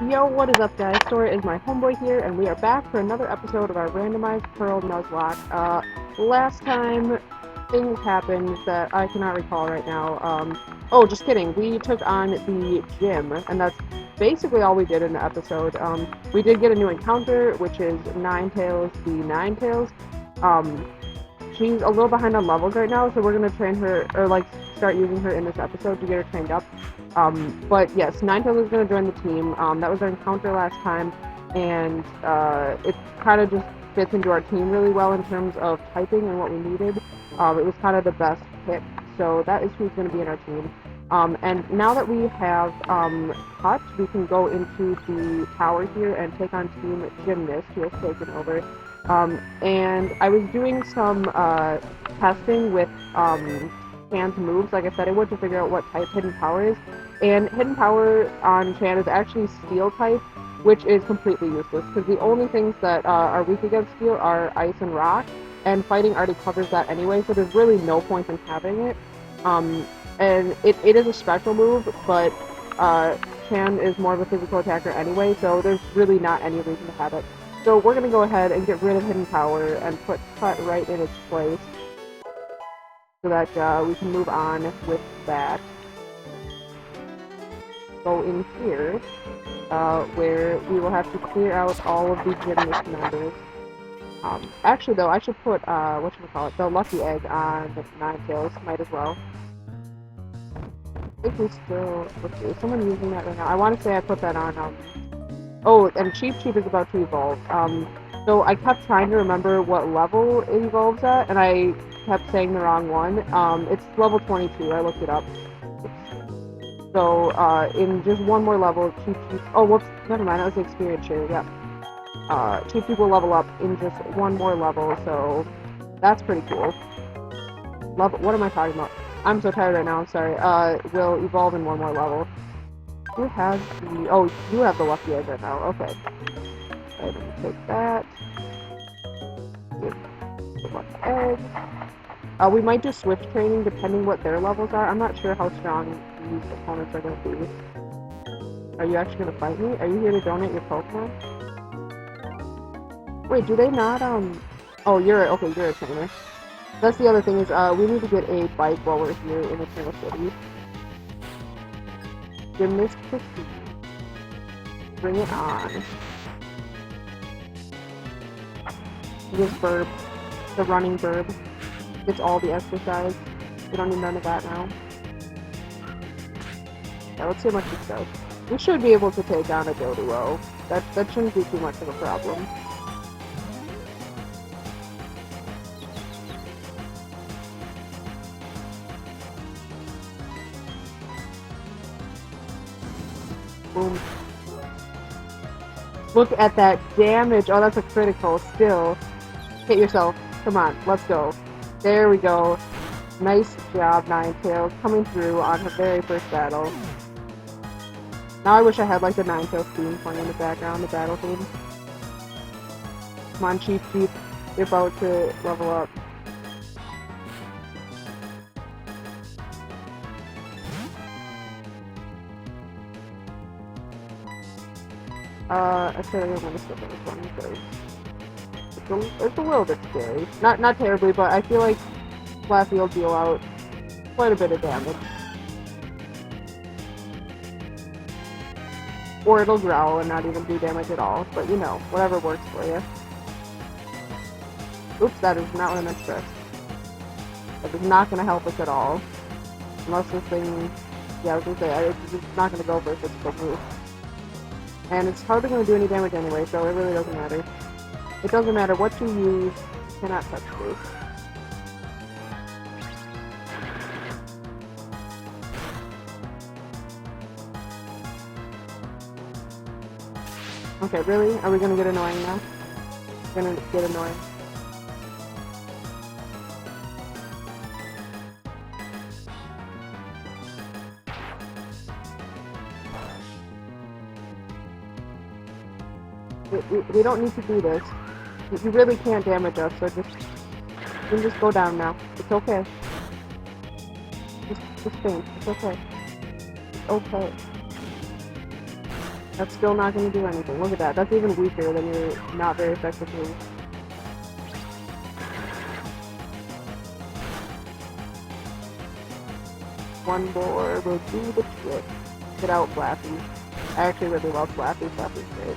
Yo, what is up, guys? Sora is my homeboy here, and we are back for another episode of our randomized Pearl Nuzlocke. Last time, things happened that I cannot recall right now. Oh, just kidding. We took on the gym, and that's basically all we did in the episode. We did get a new encounter, which is Ninetales the Ninetales. Um, she's a little behind on levels right now, so we're gonna train her, or like, start using her in this episode to get her trained up. But yes, Ninetales is going to join the team. That was our encounter last time, and it kind of just fits into our team really well in terms of typing and what we needed. It was kind of the best pick, so that is who's going to be in our team. And now that we have Hutch, we can go into the tower here and take on Team Gymnast, who has taken over. And I was doing some testing with Chan's moves, like I said I would, to figure out what type Hidden Power is. And Hidden Power on Chan is actually Steel type, which is completely useless, because the only things that are weak against Steel are Ice and Rock, and Fighting already covers that anyway, so there's really no point in having it. And it is a special move, but Chan is more of a physical attacker anyway, so there's really not any reason to have it. So we're going to go ahead and get rid of Hidden Power and put Cut right in its place, so that we can move on with that. Go in here, where we will have to clear out all of the gymnast members. Actually though, I should put, whatchamacallit, the lucky egg on the Ninetales, might as well. I think we still, let's see, is someone using that right now? I want to say I put that on, oh, and Cheep is about to evolve. So I kept trying to remember what level it evolves at, and I kept saying the wrong one. It's level 22, I looked it up. So, in just one more level, Cheep, oh, whoops, never mind, that was the experience share, yeah. Cheep will level up in just one more level, so that's pretty cool. What am I talking about? I'm so tired right now, I'm sorry. Will evolve in one more level. Who has the, oh, you have the lucky egg right now, okay. Alright, let me take that. Give the lucky egg. We might do Swift training depending what their levels are. I'm not sure how strong these opponents are going to be. Are you actually going to fight me? Are you here to donate your Pokemon? Wait, do they not, oh, you're a trainer. That's the other thing is, we need to get a bike while we're here in Eternal City. Gymnast-ism. Bring it on. This burb. The running burb. Gets all the exercise. We don't need none of that now. Yeah, let's see how much this does. We should be able to take on a Doduo. That shouldn't be too much of a problem. Boom. Look at that damage. Oh, that's a critical. Still. Hit yourself. Come on, let's go. There we go. Nice job, Ninetales, coming through on her very first battle. Now I wish I had like the Ninetales theme playing in the background, the battle theme. Come on, Cheep, you're about to level up. I said I don't want to skip this one because it's a little bit scary. Not terribly, but I feel like Flappy will deal out quite a bit of damage. Or it'll growl and not even do damage at all, but you know, whatever works for you. Oops, that is not what I meant to press. That is not going to help us at all. Unless this thing, yeah, I was going to say, it's not going to go for a physical move. And it's hardly going to do any damage anyway, so it really doesn't matter. It doesn't matter what you use, you cannot touch this. Okay, really? Are we gonna get annoying now? We're gonna get annoying. We don't need to do this. You really can't damage us, so you can just go down now. It's okay. Just think. It's okay. It's okay. That's still not going to do anything. Look at that. That's even weaker than your not very effective move. One more will do the trick. Get out, Flappy. I actually really love Flappy. Flappy's great.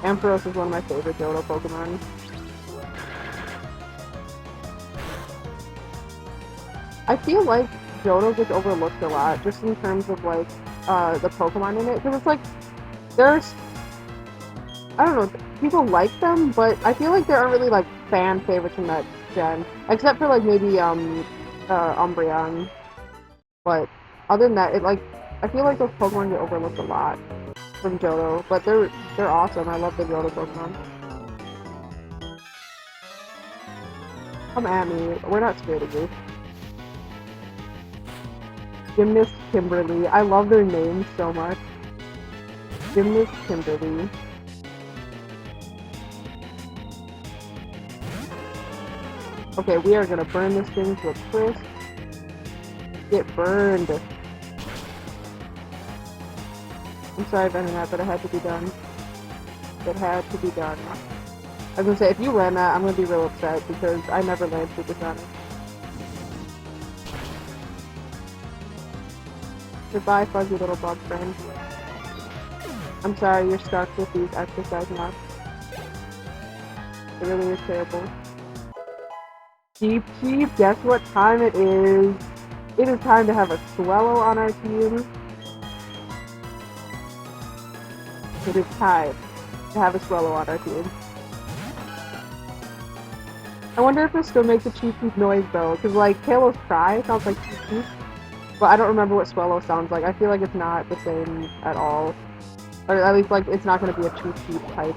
Ampharos is one of my favorite Johto Pokemon. I feel like Johto gets overlooked a lot, just in terms of, like, the Pokemon in it. Because it's like, there's, I don't know, people like them, but I feel like there aren't really, like, fan favorites from that gen. Except for, like, maybe, Umbreon. But other than that, I feel like those Pokemon get overlooked a lot from Johto. But they're awesome. I love the Johto Pokemon. Come at me. We're not scared of you. Gymnast Kimberly. I love their names so much. Gymnast Kimberly. Okay, we are gonna burn this thing to a crisp. Get burned. I'm sorry, Venonat, but it had to be done. It had to be done. I was gonna say, if you land that, I'm gonna be real upset because I never land Supersonic. Goodbye, fuzzy little bug friend. I'm sorry you're stuck with these exercise nuts. It really is terrible. Cheep, guess what time it is? It is time to have a Swellow on our team. It is time to have a Swellow on our team. I wonder if it still makes a Cheep noise though, because like Kalo's cry sounds like Cheep. But I don't remember what Swellow sounds like. I feel like it's not the same at all. Or at least, like, it's not going to be a cheap type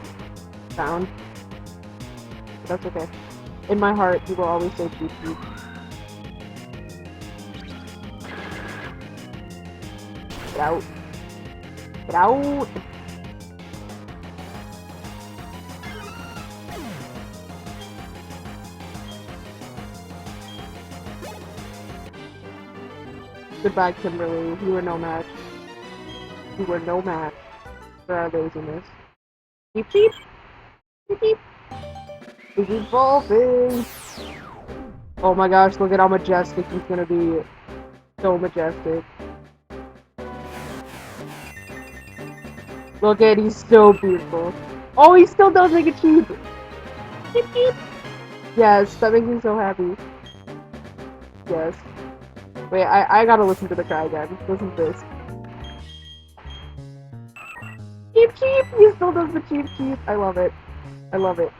sound. But that's okay. In my heart, he will always say cheap. Get out. Get out! Goodbye, Kimberly. You were no match. You were no match for our laziness. Cheep! Cheep! He's evolving! Oh my gosh, look at how majestic he's gonna be. So majestic. Look at, he's so beautiful. Oh, he still does make it cheap! Cheep! Yes, that makes me so happy. Yes. Wait, I gotta listen to the cry again. Listen to this. Cheep! He still does the cheep! I love it. I love it.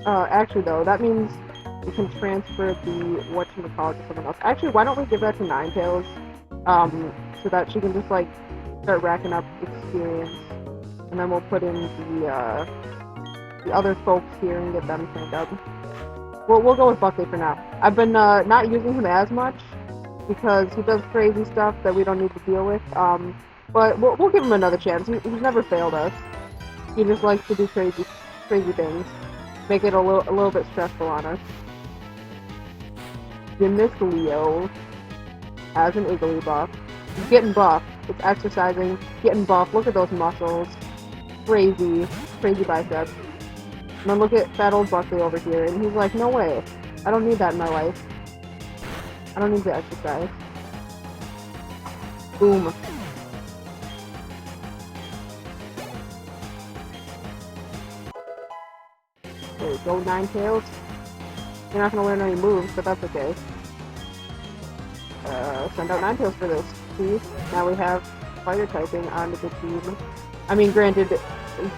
Actually though, that means we can transfer the whatchamacallit to someone else. Actually, why don't we give that to Ninetales? So that she can just, like, start racking up experience. And then we'll put in the other folks here and get them trained up. We'll go with Buckley for now. I've been, not using him as much, because he does crazy stuff that we don't need to deal with, but we'll give him another chance. He's never failed us. He just likes to do crazy things. Make it a little bit stressful on us. Gymnast Leo has an Iggly buff. He's getting buffed. It's exercising, getting buffed. Look at those muscles. Crazy biceps. And then look at fat old Buckley over here, and he's like, no way. I don't need that in my life. I don't need to exercise. Boom. There we go, Ninetales. You're not gonna learn any moves, but that's okay. Send out Ninetales for this. See? Now we have fire typing onto the team. I mean, granted,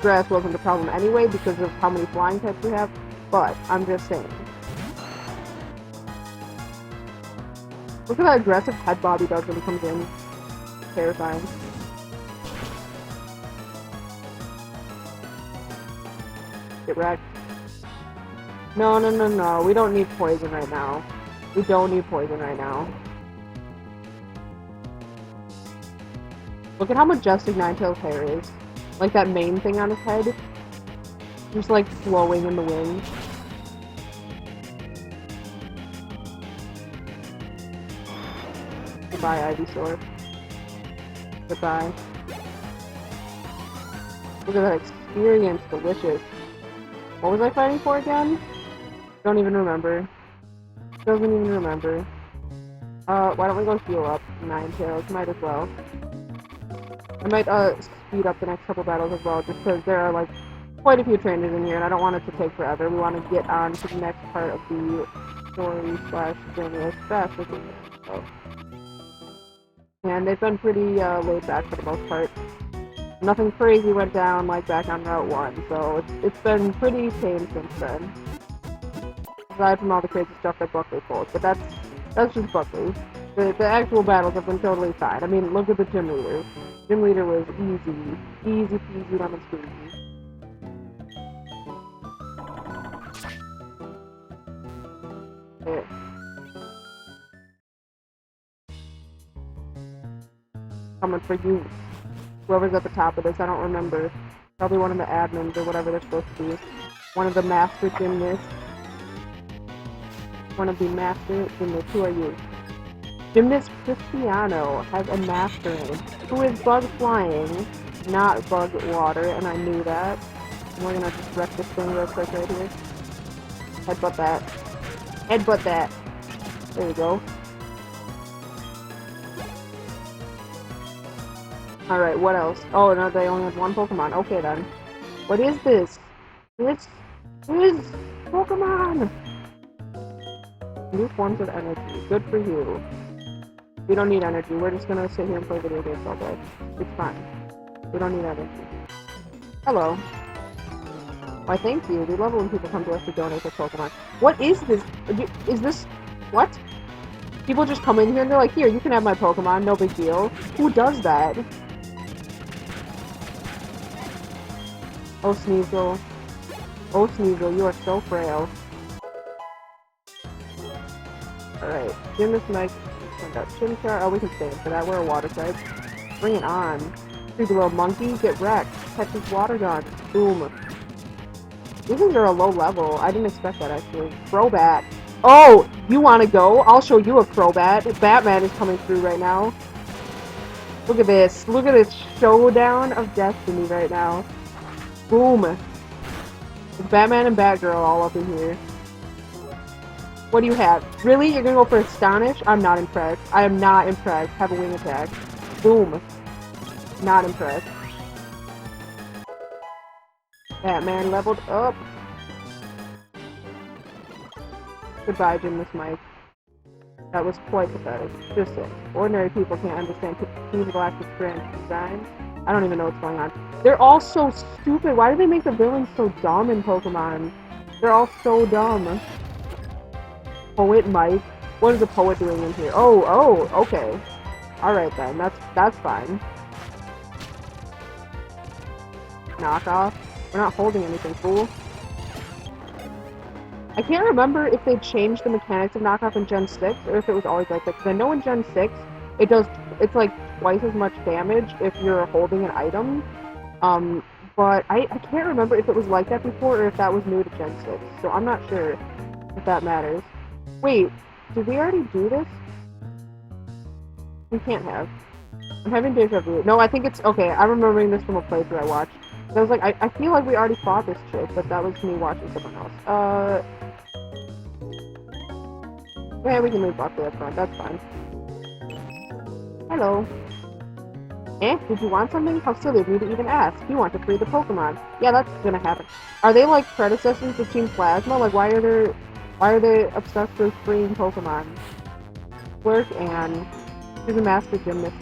grass wasn't a problem anyway because of how many flying types we have, but I'm just saying. Look at that aggressive head bob he does when he comes in. Terrifying. Get wrecked. No. We don't need poison right now. We don't need poison right now. Look at how majestic Ninetales' hair is. Like that mane thing on his head. Just like flowing in the wind. Goodbye, Ivysaur. Goodbye. Look at that experience, delicious. What was I fighting for again? Don't even remember. Doesn't even remember. Why don't we go heal up Ninetales? Might as well. I might, speed up the next couple battles as well, just because there are, like, quite a few trainers in here, and I don't want it to take forever. We want to get on to the next part of the story / journey as fast as we can. So. And they've been pretty, laid back for the most part. Nothing crazy went down, like, back on Route 1, so it's been pretty tame since then. Aside from all the crazy stuff that Buckley pulled, but that's just Buckley. The actual battles have been totally fine. I mean, look at the gym leader. Gym leader was easy peasy lemon squeezy. Yeah. Coming for you. Whoever's at the top of this, I don't remember. Probably one of the admins or whatever they're supposed to be. One of the master gymnasts. One of the master gymnasts. Who are you? Gymnast Cristiano has a master name, who is bug flying, not bug water, and I knew that. And we're gonna just wreck this thing real quick right here. Headbutt that. Headbutt that. There you go. Alright, what else? Oh, no, they only have one Pokemon. Okay, then. What is this? This is Pokemon! New forms of energy. Good for you. We don't need energy. We're just gonna sit here and play video games all day. It's fine. We don't need energy. Hello. Why, thank you. We love it when people come to us to donate their Pokemon. What is this? Is this... What? People just come in here and they're like, here, you can have my Pokemon. No big deal. Who does that? Oh, Sneasel. Oh, Sneasel, you are so frail. Alright. Gymnast Mike. Chimchar. Oh, we can stay in for that. We're a water type. Bring it on. Dude, little monkey, get wrecked. Catch this water gun. Boom. These things are a low level. I didn't expect that, actually. Crobat. Oh! You want to go? I'll show you a Crobat. Batman is coming through right now. Look at this. Look at this showdown of destiny right now. Boom. It's Batman and Batgirl all up in here. What do you have? Really? You're gonna go for Astonish? I'm not impressed. I am not impressed. Have a wing attack. Boom. Not impressed. Batman leveled up. Goodbye, Gymnast Mike. That was quite pathetic. Just saying. Ordinary people can't understand Team Galactic's grand design. I don't even know what's going on. They're all so stupid. Why do they make the villains so dumb in Pokemon? They're all so dumb. Poet Mike? What is the poet doing in here? Oh, okay. Alright then, that's fine. Knockoff? We're not holding anything, fool. I can't remember if they changed the mechanics of knockoff in Gen 6, or if it was always like that, because I know in Gen 6, it's like twice as much damage if you're holding an item. But I can't remember if it was like that before, or if that was new to Gen 6, so I'm not sure if that matters. Wait, did we already do this? We can't have. I'm having deja vu. No, I think it's... Okay, I'm remembering this from a playthrough I watched. I was like, I feel like we already fought this chick, but that was me watching someone else. Yeah, we can leave Buckley up front, that's fine. Hello. Eh? Did you want something? How silly of me to even ask. You want to free the Pokemon. Yeah, that's gonna happen. Are they like predecessors to Team Plasma? Like, why are they obsessed with freeing Pokemon? Flirt Ann. She's a master gymnast.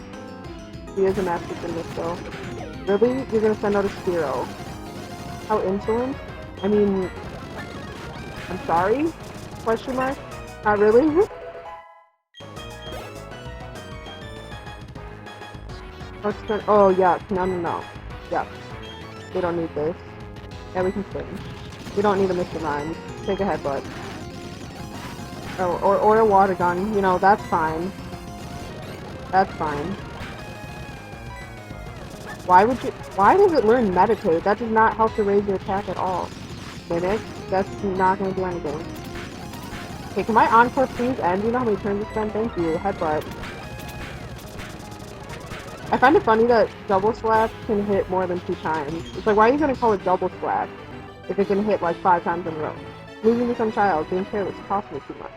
She is a master gymnast, though. Really? You're gonna send out a Spearow? How insolent? I mean... I'm sorry? Question mark? Not really? Oh, yeah. No. Yeah. We don't need this. Yeah, we can swing. We don't need a Mr. Mime. Take a headbutt. Oh, or a water gun. You know, that's fine. That's fine. Why does it learn Meditate? That does not help to raise your attack at all. Mimic? That's not going to do anything. Okay, can my Encore please end? You know how many turns it's been? Thank you. Headbutt. I find it funny that double slap can hit more than 2 times. It's like, why are you gonna call it double slap if it can hit like 5 times in a row? Losing to some child, being careless, cost me too much.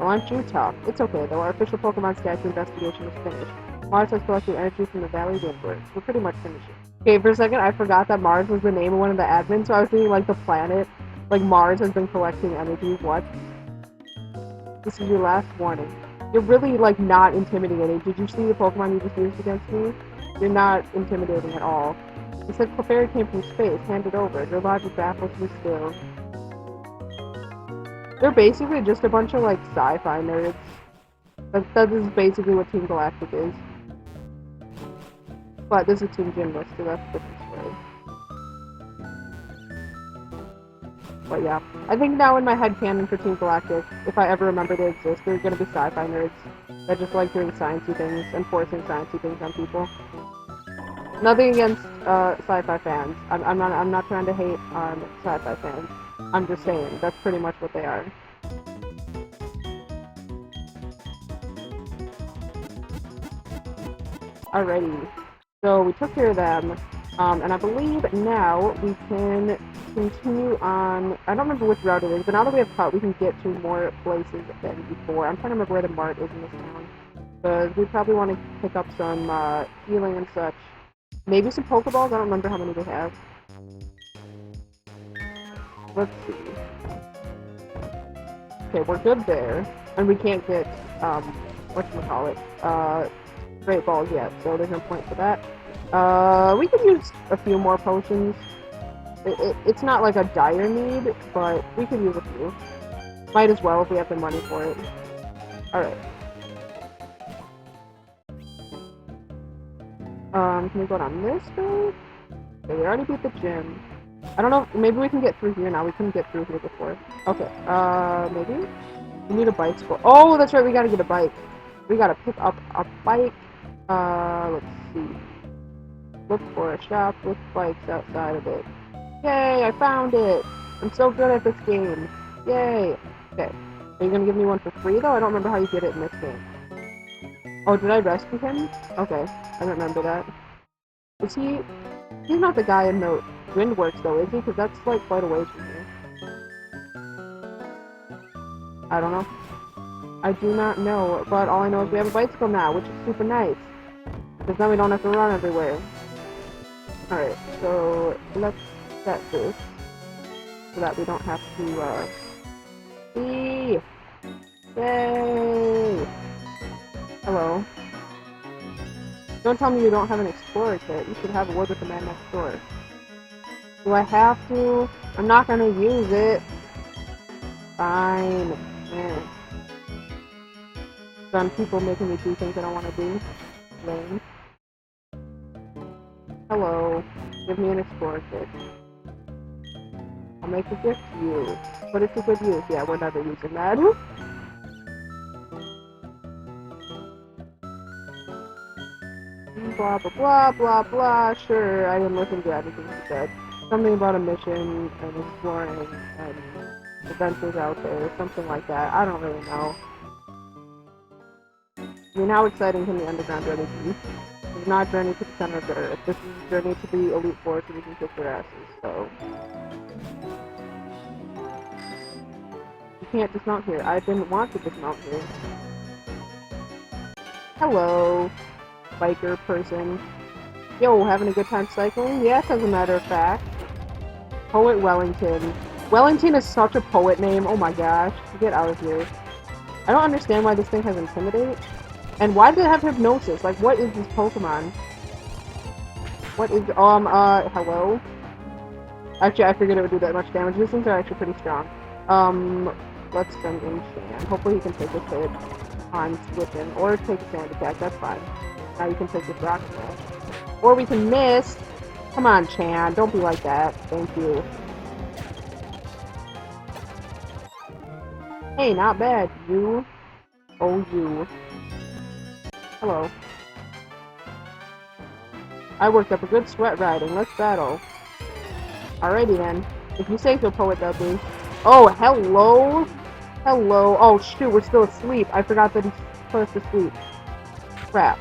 Well, aren't you tough? It's okay though, our official Pokemon statue investigation is finished. Mars has collected energy from the Valley Windward. We're pretty much finishing. Okay, for a second I forgot that Mars was the name of one of the admins, so I was thinking like the planet. Like Mars has been collecting energy. What? This is your last warning. You're really like not intimidating. Did you see the Pokemon you just used against me? You're not intimidating at all. You said Clefairy came from space. Hand it over. Your logic baffles me still. They're basically just a bunch of like sci-fi nerds. That is basically what Team Galactic is. But this is Team Gymnast, so that's a different story. But yeah, I think now in my head canon for Team Galactic, if I ever remember they exist, they're gonna be sci-fi nerds that just like doing sciencey things and forcing sciencey things on people. Nothing against sci-fi fans. I'm not trying to hate on sci-fi fans. I'm just saying that's pretty much what they are. Alrighty, so we took care of them, and I believe now we can continue on. I don't remember which route it is, but now that we have Cut, we can get to more places than before. I'm trying to remember where the mart is in this town, because we probably want to pick up some healing and such. Maybe some Pokeballs? I don't remember how many they have. Let's see. Okay, we're good there, and we can't get whatchamacallit, Great Balls yet, so there's no point for that. We could use a few more potions. It's not like a dire need, but we could use a few. Might as well if we have the money for it. Alright. Can we go down this way? Okay, we already beat the gym. I don't know, maybe we can get through here now. We couldn't get through here before. Okay, maybe? We need a bicycle. Oh, that's right, we gotta get a bike. We gotta pick up a bike. Let's see. Look for a shop with bikes outside of it. Yay, I found it! I'm so good at this game. Yay! Okay. Are you gonna give me one for free, though? I don't remember how you get it in this game. Oh, did I rescue him? Okay, I don't remember that. Is he... He's not the guy in the Windworks, though, is he? Because that's, like, quite a ways from here. I don't know. I do not know, but all I know is we have a bicycle now, which is super nice. Because then we don't have to run everywhere. Alright, so let's set this so that we don't have to, see! Yay! Hello. Don't tell me you don't have an Explorer kit. You should have a word with the man next door. Do I have to? I'm not gonna use it. Fine. Eh. Some people making me do things I don't want to do. Lame. Hello. Give me an Explorer kit. I'll make a gift to you. But it's a good use. Yeah, we're never using that. Blah, blah, blah, blah, blah. Sure, I didn't listen to anything he said. Something about a mission and exploring and adventures out there. Something like that. I don't really know. I mean, how exciting can the underground really be? This is not Journey to the Center of the Earth. This is Journey to the Elite Four so we can kick their asses, so... You can't dismount here. I didn't want to dismount here. Hello, biker person. Yo, having a good time cycling? Yes, as a matter of fact. Poet Wellington. Wellington is such a poet name, oh my gosh. Get out of here. I don't understand why this thing has Intimidate. And why does it have Hypnosis? Like, what is this Pokemon? What is, hello? Actually, I figured it would do that much damage. These things are actually pretty strong. Let's send in Shan. Hopefully he can take a hit on switching. Or take a sand attack, that's fine. Now you can take this rock smash. Or we can miss! Come on, Chan, don't be like that. Thank you. Hey, not bad. You. Oh, you. Hello. I worked up a good sweat riding. Let's battle. Alrighty then. If you say so, Poet Dudley. Oh, hello? Hello. Oh, shoot, we're still asleep. I forgot that he's put us to sleep. Crap.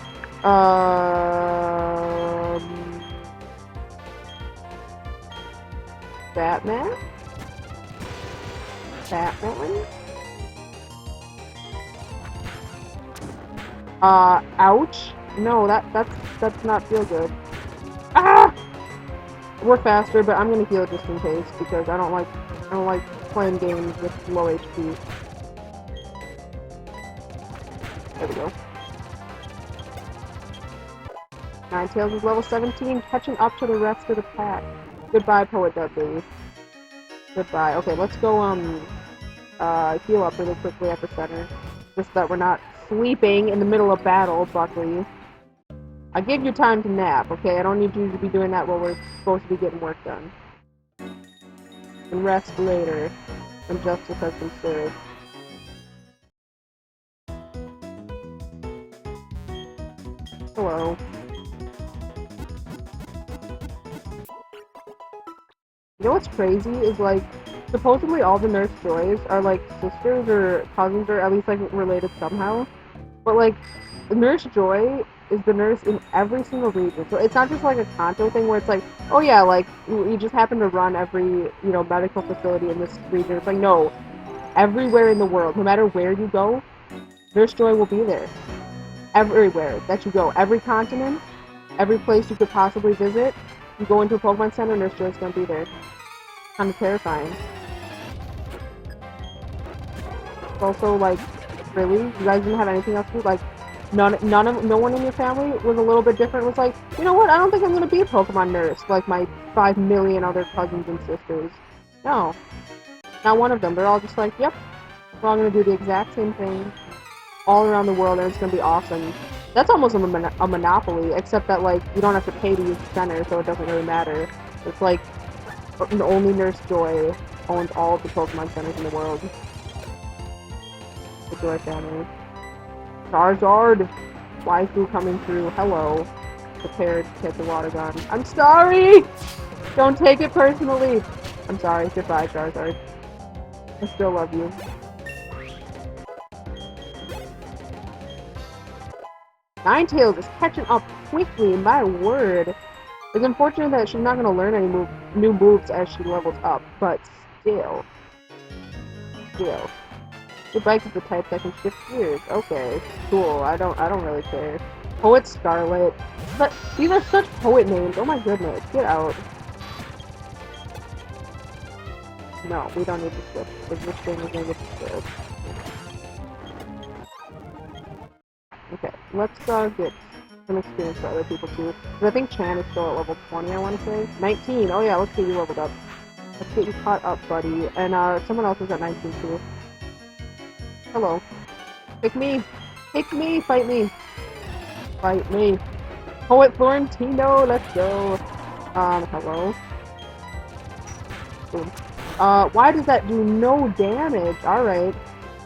Batman? Batman? Ouch. No, that's not feel good. Ah! We're faster, but I'm gonna heal just in case because I don't like playing games with low HP. There we go. Ninetales is level 17, catching up to the rest of the pack. Goodbye, Poet Dudley. Goodbye. Okay, let's go, heal up really quickly at the center. Just so that we're not sleeping in the middle of battle, Buckley. I give you time to nap, okay? I don't need you to be doing that while we're supposed to be getting work done. And rest later, when justice has been served. Hello. You know what's crazy is, like, supposedly all the Nurse Joys are, like, sisters or cousins or at least, like, related somehow. But, like, Nurse Joy is the nurse in every single region. So it's not just, like, a Kanto thing where it's like, oh yeah, like, you just happen to run every, you know, medical facility in this region. It's like, no. Everywhere in the world, no matter where you go, Nurse Joy will be there. Everywhere that you go. Every continent, every place you could possibly visit, you go into a Pokemon Center, Nurse Joy's gonna be there. Kind of terrifying. It's also, like, really? You guys didn't have anything else to do? Like, no one in your family was a little bit different? Was like, you know what, I don't think I'm gonna be a Pokemon nurse like my 5 million other cousins and sisters. No. Not one of them. They're all just like, yep, we're all gonna do the exact same thing all around the world and it's gonna be awesome. That's almost a monopoly, except that, like, you don't have to pay to use the center, so it doesn't really matter. It's like, only Nurse Joy owns all of the Pokemon centers in the world. The Joy family. Charizard! Waifu coming through. Hello. Prepared to hit the water gun. I'm sorry! Don't take it personally! I'm sorry. Goodbye, Charizard. I still love you. Ninetales is catching up quickly, my word. It's unfortunate that she's not going to learn any new moves as she levels up, but still. Your bike is the type that can shift gears. Okay, cool. I don't really care. Poet Scarlet. But these are such poet names. Oh my goodness. Get out. No, we don't need to switch. Because this thing is gonna get destroyed. Okay, let's get some experience for other people too. Because I think Chan is still at level 20, I want to say. 19! Oh yeah, let's get you leveled up. Let's get you caught up, buddy. And someone else is at 19 too. Hello. Pick me! Pick me! Fight me! Fight me! Poet Florentino! Let's go! Hello? Boom. Why does that do no damage? Alright.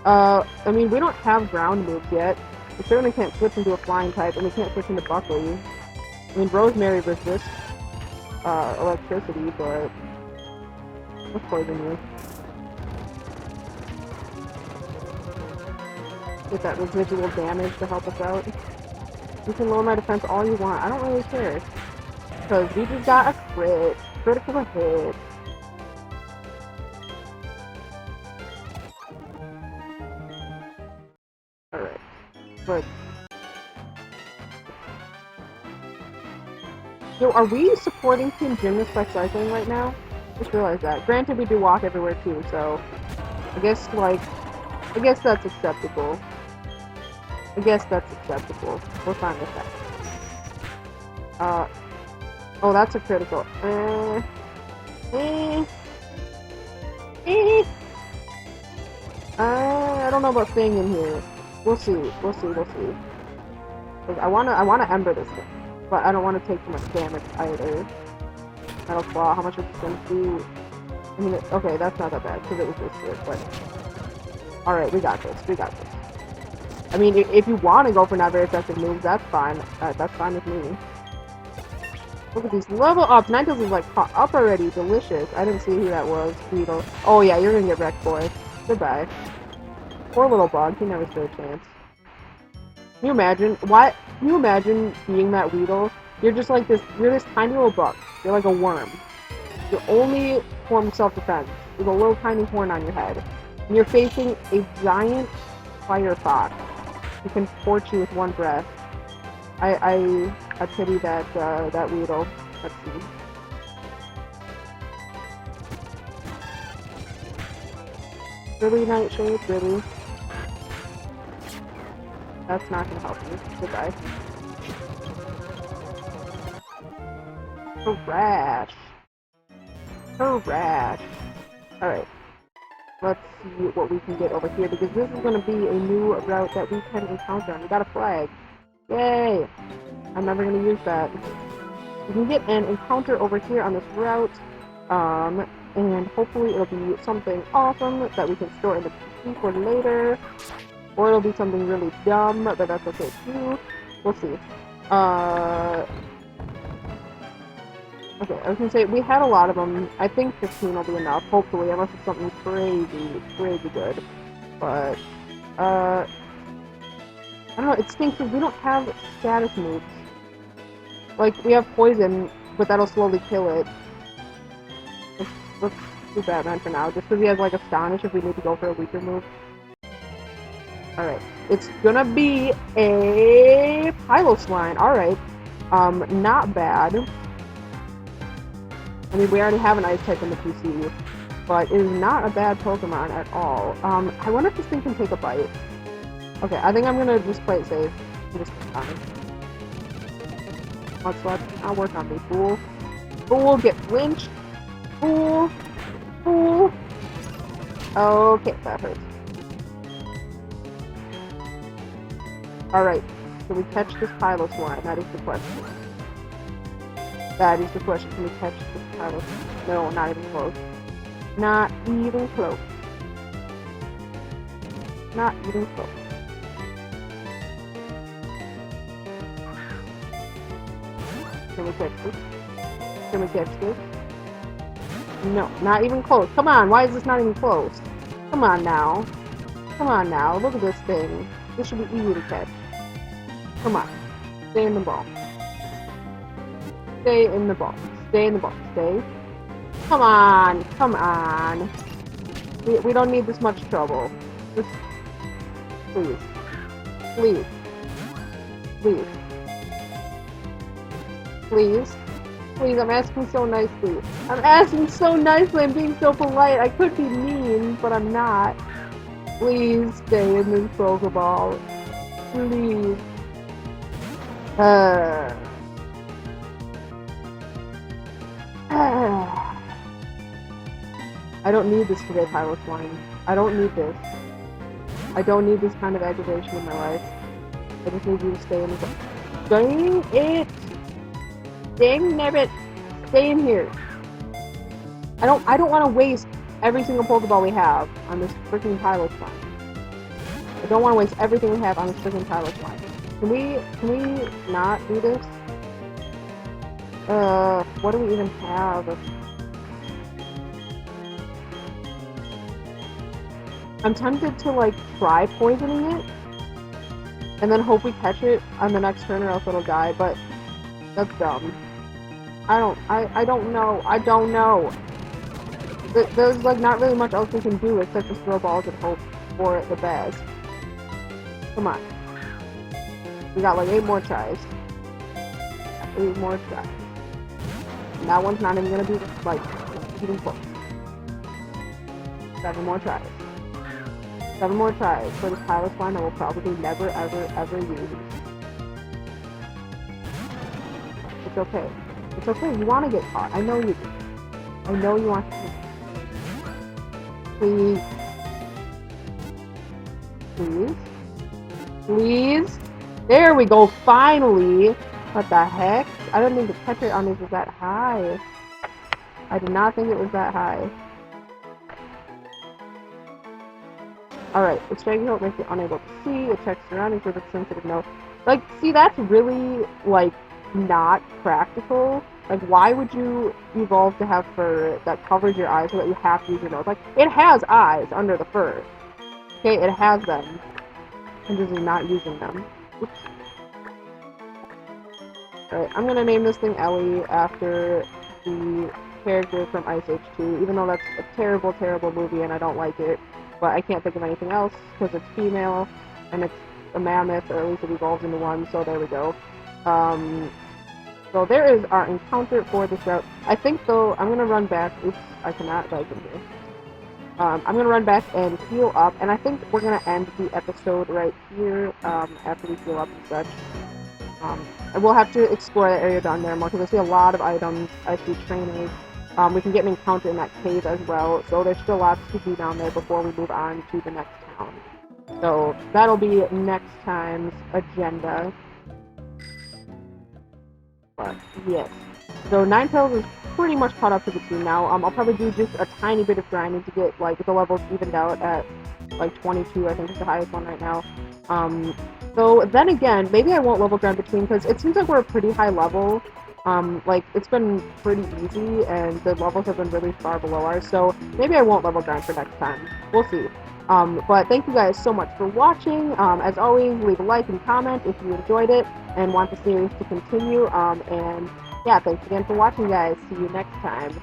I mean, we don't have ground moves yet. We certainly can't switch into a flying type, and we can't switch into Buckley. I mean, Rosemary resists, electricity, but... let's poison you. Get that residual damage to help us out. You can lower my defense all you want. I don't really care. Because we just got a crit. Critical hit. Alright. But... yo, are we supporting Team Gymnast by cycling right now? Just realized that. Granted, we do walk everywhere too, so... I guess that's acceptable. We're fine with that. Oh, that's a critical. I don't know about staying in here. We'll see. I wanna ember this thing, but I don't want to take too much damage either. Metal Claw, how much is it gonna do? I mean, okay, that's not that bad, because it was this good, but... alright, we got this. I mean, if you want to go for not very effective moves, that's fine. That's fine with me. Look at these level up. Ninetales is like caught up already. Delicious. I didn't see who that was. Beetle. Oh yeah, you're gonna get wrecked, boy. Goodbye. Poor little bug, he never stood a chance. Can you imagine? Why? Can you imagine being that Weedle? You're just like this, you're this tiny little bug. You're like a worm. Your only form of self-defense is a little tiny horn on your head. And you're facing a giant fire fox who can torch you with one breath. I pity that Weedle. Let's see. Really, Nightshade? Really? That's not gonna help you. Goodbye. Trash. Trash. Alright. Let's see what we can get over here, because this is gonna be a new route that we can encounter. And we got a flag. Yay! I'm never gonna use that. We can get an encounter over here on this route. And hopefully it'll be something awesome that we can store in the PC for later. Or it'll be something really dumb, but that's okay too. We'll see. Okay, I was gonna say, we had a lot of them. I think 15 will be enough, hopefully, unless it's something crazy, crazy good. But, I don't know, it stinks because we don't have status moves. Like, we have poison, but that'll slowly kill it. Let's do Batman for now, just because he has, like, Astonish if we need to go for a weaker move. Alright, it's gonna be a Piloswine, alright. Not bad. I mean, we already have an Ice type in the PC, but it is not a bad Pokemon at all. I wonder if this thing can take a bite. Okay, I think I'm gonna just play it safe. Just time. Much left. I'll work on me, fool. Fool, get flinched. Fool. Fool. Okay, that hurts. Alright, so we catch this Piloswine, that is the question. That is the question, can we catch this Piloswine? No, not even close. Not even close. Not even close. Can we catch this? Can we catch this? No, not even close. Come on, why is this not even close? Come on now. Come on now, look at this thing. This should be easy to catch. Come on. Stay in the ball. Stay in the ball. Stay in the ball. Stay. Come on. Come on. We don't need this much trouble. Just... Please. Please. Please. Please. Please, I'm asking so nicely. I'm asking so nicely. I'm being so polite. I could be mean, but I'm not. Please stay in this Pokeball. Please. I don't need this today, Piloswine. I don't need this. I don't need this kind of aggravation in my life. I just need you to stay in the... Dang it! Dang nabbit! Stay in here. I don't want to waste every single Pokeball we have on this freaking Piloswine. I don't want to waste everything we have on this freaking Piloswine. Can we not do this? What do we even have? I'm tempted to, like, try poisoning it, and then hope we catch it on the next turn or else it'll die, but that's dumb. I don't know. I don't know. There's, like, not really much else we can do except just throw balls and hope for the best. Come on. We got, like, 8 more tries. 8 more tries. And that one's not even gonna be, like, even close. 7 more tries. 7 more tries for this Piloswine I will probably never, ever, ever use. It's okay. It's okay. You want to get caught. I know you do. I know you want to get caught. Please. Please. Please. There we go. Finally. What the heck? I didn't think the catch rate on this was that high. I did not think it was that high. Alright, the Shaggy Hope makes it unable to see. It checks surroundings with its sensitive nose. Like, see, that's really, like, not practical. Like, why would you evolve to have fur that covers your eyes so that you have to use your nose? Like, it has eyes under the fur. Okay, it has them. I'm just not using them. Oops. Alright, I'm gonna name this thing Ellie after the character from Ice Age 2, even though that's a terrible, terrible movie and I don't like it. But I can't think of anything else because it's female and it's a mammoth, or at least it evolves into one, so there we go. So there is our encounter for this route. I think, though, I'm gonna run back. Oops, I cannot dive in here. I'm gonna run back and heal up, and I think we're gonna end the episode right here after we heal up and such. And we'll have to explore that area down there more because I see a lot of items. I see trainers. We can get an encounter in that cave as well, so there's still lots to do down there before we move on to the next town. So that'll be next time's agenda. But yes. So Ninetales is pretty much caught up to the team now. I'll probably do just a tiny bit of grinding to get like the levels evened out at like 22, I think is the highest one right now. So then again, maybe I won't level grind between because it seems like we're a pretty high level. Like it's been pretty easy and the levels have been really far below ours, so maybe I won't level grind for next time. We'll see. But thank you guys so much for watching. As always, leave a like and comment if you enjoyed it and want the series to continue. And yeah, thanks again for watching, guys. See you next time.